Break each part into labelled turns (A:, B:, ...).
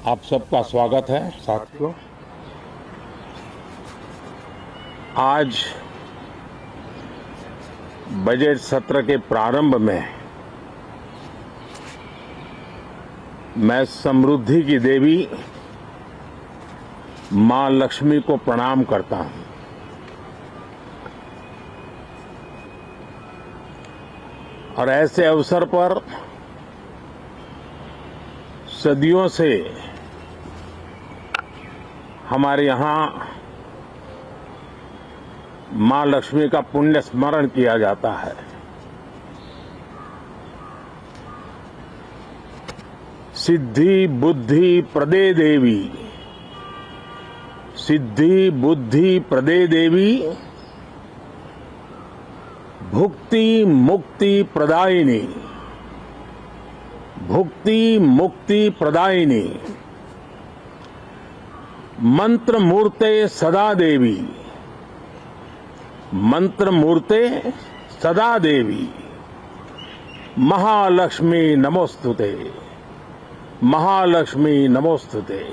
A: आप सबका स्वागत है साथियों। आज बजट सत्र के प्रारंभ में मैं समृद्धि की देवी मां लक्ष्मी को प्रणाम करता हूं। और ऐसे अवसर पर सदियों से हमारे यहां मां लक्ष्मी का पुण्य स्मरण किया जाता है। सिद्धि बुद्धि प्रदे देवी, सिद्धि बुद्धि प्रदे देवी, भुक्ति मुक्ति प्रदायिनी, भुक्ति मुक्ति प्रदायिनी, मंत्र मूर्ते सदा देवी, मंत्र मूर्ते सदा देवी, महालक्ष्मी नमोस्तुते, महालक्ष्मी नमोस्तुते।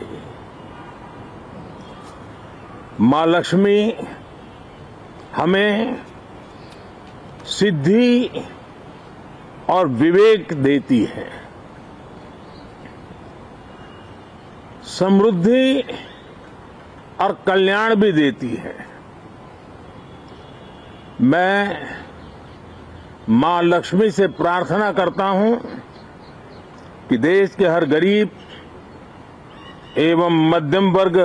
A: मां लक्ष्मी हमें सिद्धि और विवेक देती है, समृद्धि और कल्याण भी देती है। मैं मां लक्ष्मी से प्रार्थना करता हूं कि देश के हर गरीब एवं मध्यम वर्ग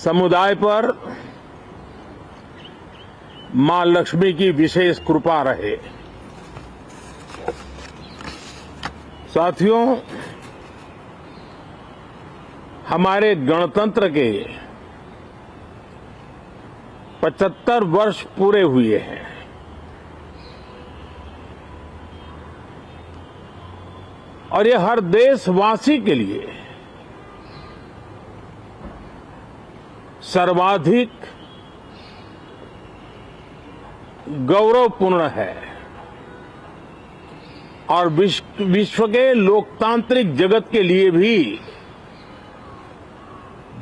A: समुदाय पर मां लक्ष्मी की विशेष कृपा रहे। साथियों, हमारे गणतंत्र के 75 वर्ष पूरे हुए हैं। और ये हर देशवासी के लिए सर्वाधिक गौरवपूर्ण है और विश्व के लोकतांत्रिक जगत के लिए भी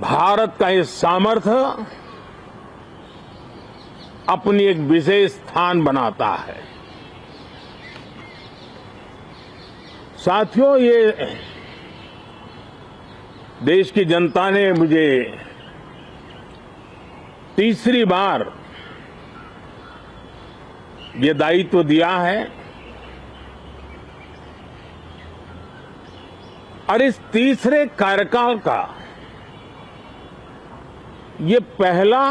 A: भारत का ये सामर्थ्य अपनी एक विशेष स्थान बनाता है। साथियों, ये देश की जनता ने मुझे तीसरी बार ये दायित्व दिया है और इस तीसरे कार्यकाल का ये पहला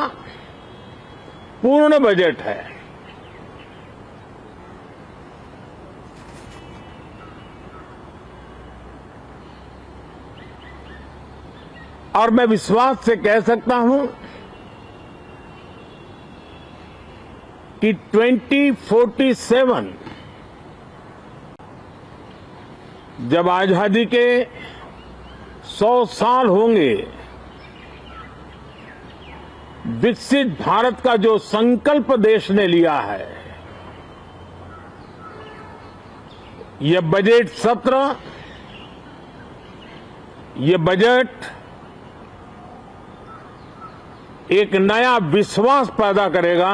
A: पूर्ण बजट है। और मैं विश्वास से कह सकता हूं कि 2047 जब आजादी के 100 साल होंगे, विकसित भारत का जो संकल्प देश ने लिया है, ये बजट सत्र, ये बजट एक नया विश्वास पैदा करेगा,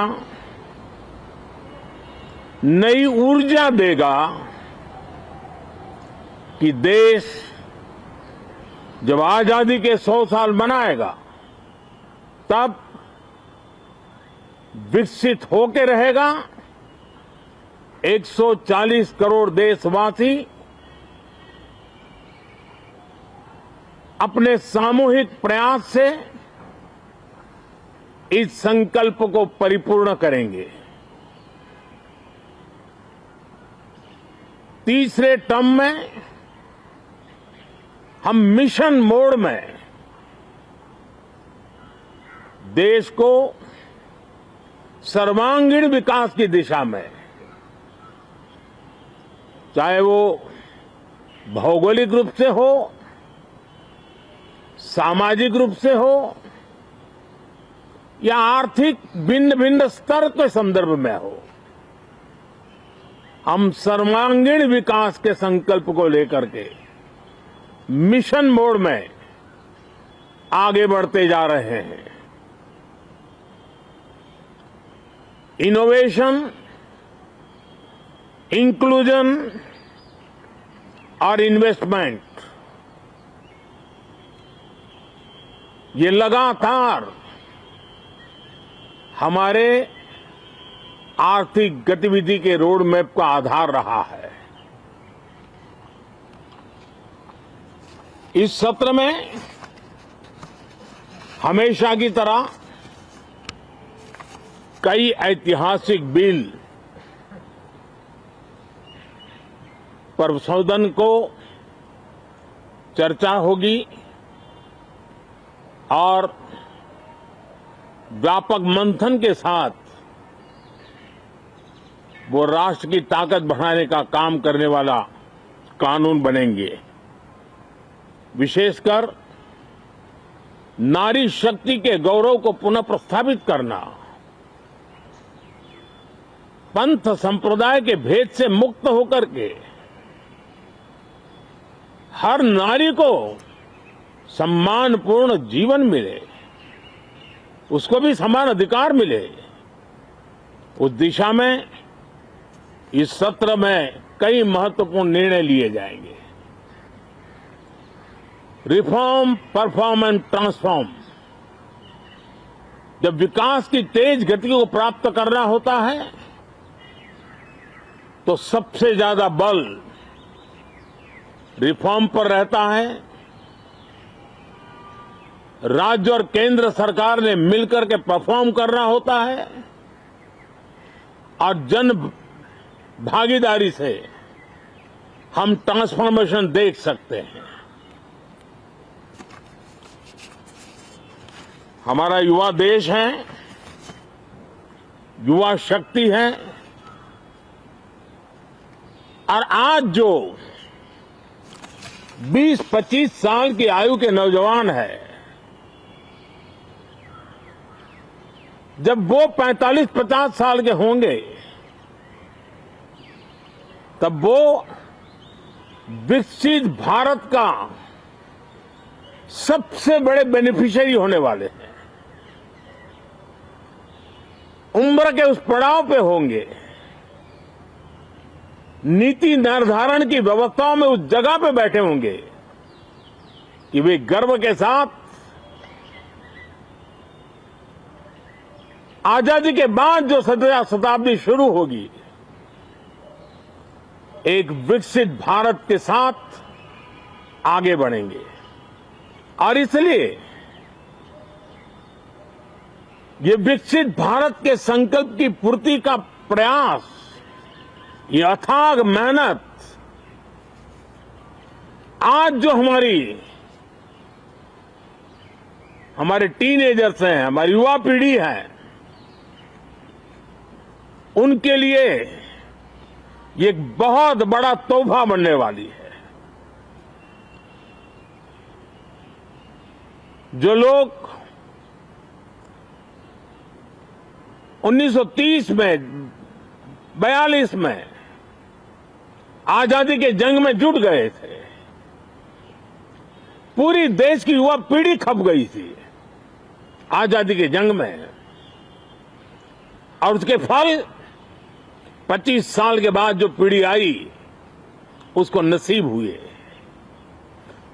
A: नई ऊर्जा देगा कि देश जब आजादी के 100 साल मनाएगा तब विकसित होकर रहेगा। 140 करोड़ देशवासी अपने सामूहिक प्रयास से इस संकल्प को परिपूर्ण करेंगे। तीसरे टर्म में हम मिशन मोड में देश को सर्वांगीण विकास की दिशा में, चाहे वो भौगोलिक रूप से हो, सामाजिक रूप से हो या आर्थिक भिन्न भिन्न स्तर के संदर्भ में हो, हम सर्वांगीण विकास के संकल्प को लेकर के मिशन मोड में आगे बढ़ते जा रहे हैं। इनोवेशन, इंक्लूजन और इन्वेस्टमेंट, ये लगातार हमारे आर्थिक गतिविधि के रोड मैप का आधार रहा है। इस सत्र में हमेशा की तरह कई ऐतिहासिक बिल पर सदन को चर्चा होगी और व्यापक मंथन के साथ वो राष्ट्र की ताकत बढ़ाने का काम करने वाला कानून बनेंगे। विशेषकर नारी शक्ति के गौरव को पुनः प्रस्थापित करना, पंथ संप्रदाय के भेद से मुक्त होकर के हर नारी को सम्मानपूर्ण जीवन मिले, उसको भी समान अधिकार मिले, उस दिशा में इस सत्र में कई महत्वपूर्ण निर्णय लिए जाएंगे। Reform, perform and transform. जब विकास की तेज गति को प्राप्त करना होता है तो सबसे ज्यादा बल रिफॉर्म पर रहता है। राज्य और केंद्र सरकार ने मिलकर के परफॉर्म करना होता है और जन भागीदारी से हम ट्रांसफॉर्मेशन देख सकते हैं। हमारा युवा देश है, युवा शक्ति है और आज जो 20-25 साल की आयु के नौजवान है, जब वो 45-50 साल के होंगे तब वो विकसित भारत का सबसे बड़े बेनिफिशियरी होने वाले हैं। उम्र के उस पड़ाव पे होंगे, नीति निर्धारण की व्यवस्थाओं में उस जगह पे बैठे होंगे कि वे गर्व के साथ आजादी के बाद जो शताब्दी शुरू होगी, एक विकसित भारत के साथ आगे बढ़ेंगे। और इसलिए ये विकसित भारत के संकल्प की पूर्ति का प्रयास, ये अथाग मेहनत, आज जो हमारे टीनेजर्स हैं, हमारी युवा पीढ़ी है, उनके लिए ये एक बहुत बड़ा तोहफा बनने वाली है। जो लोग 1930 में, 42 में आजादी के जंग में जुट गए थे, पूरी देश की युवा पीढ़ी खप गई थी आजादी के जंग में, और उसके फल 25 साल के बाद जो पीढ़ी आई उसको नसीब हुए।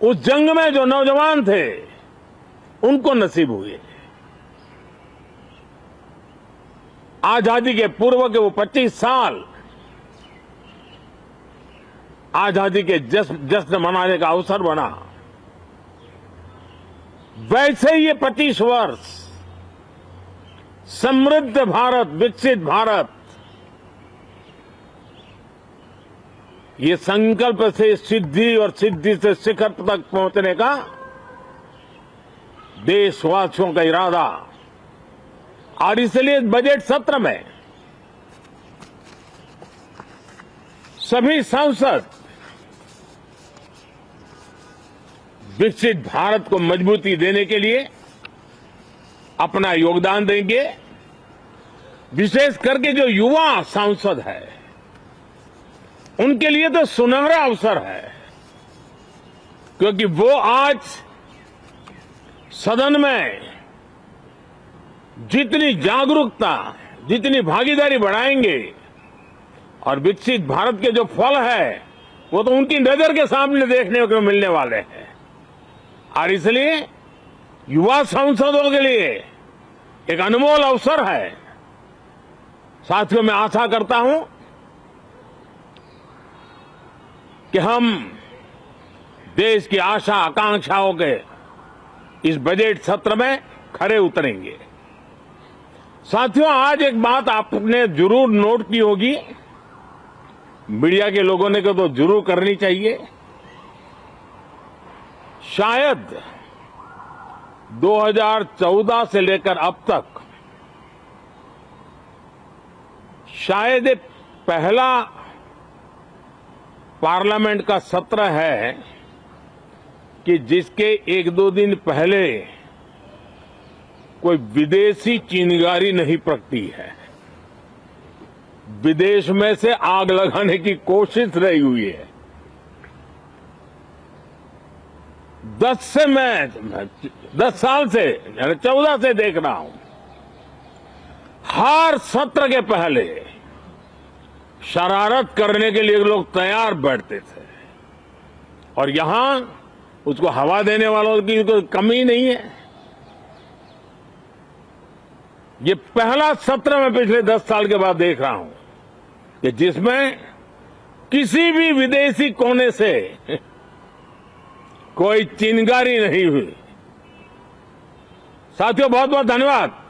A: उस जंग में जो नौजवान थे उनको नसीब हुए। आजादी के पूर्व के वो 25 साल आजादी के जश्न मनाने का अवसर बना। वैसे ही ये 25 वर्ष समृद्ध भारत, विकसित भारत, ये संकल्प से सिद्धि और सिद्धि से शिखर तक पहुंचने का देशवासियों का इरादा। और इसलिए बजट सत्र में सभी सांसद विकसित भारत को मजबूती देने के लिए अपना योगदान देंगे। विशेष करके जो युवा सांसद है उनके लिए तो सुनहरा अवसर है। क्योंकि वो आज सदन में जितनी जागरूकता, जितनी भागीदारी बढ़ाएंगे और विकसित भारत के जो फल है वो तो उनकी नजर के सामने देखने को मिलने वाले हैं। और इसलिए युवा सांसदों के लिए एक अनमोल अवसर है। साथियों, मैं आशा करता हूं कि हम देश की आशा आकांक्षाओं के इस बजट सत्र में खरे उतरेंगे। साथियों, आज एक बात आपने जरूर नोट की होगी, मीडिया के लोगों ने तो जरूर करनी चाहिए। शायद 2014 से लेकर अब तक शायद ये पहला पार्लियामेंट का सत्र है कि जिसके एक दो दिन पहले कोई विदेशी चिंगारी नहीं प्रगटी है, विदेश में से आग लगाने की कोशिश रही हुई है। 10 साल से 14 से देख रहा हूं, हर सत्र के पहले शरारत करने के लिए लोग तैयार बैठते थे और यहां उसको हवा देने वालों की कोई कमी नहीं है। ये पहला सत्र मैं पिछले 10 साल के बाद देख रहा हूं कि जिसमें किसी भी विदेशी कोने से कोई चिंगारी नहीं हुई। साथियों, बहुत बहुत धन्यवाद।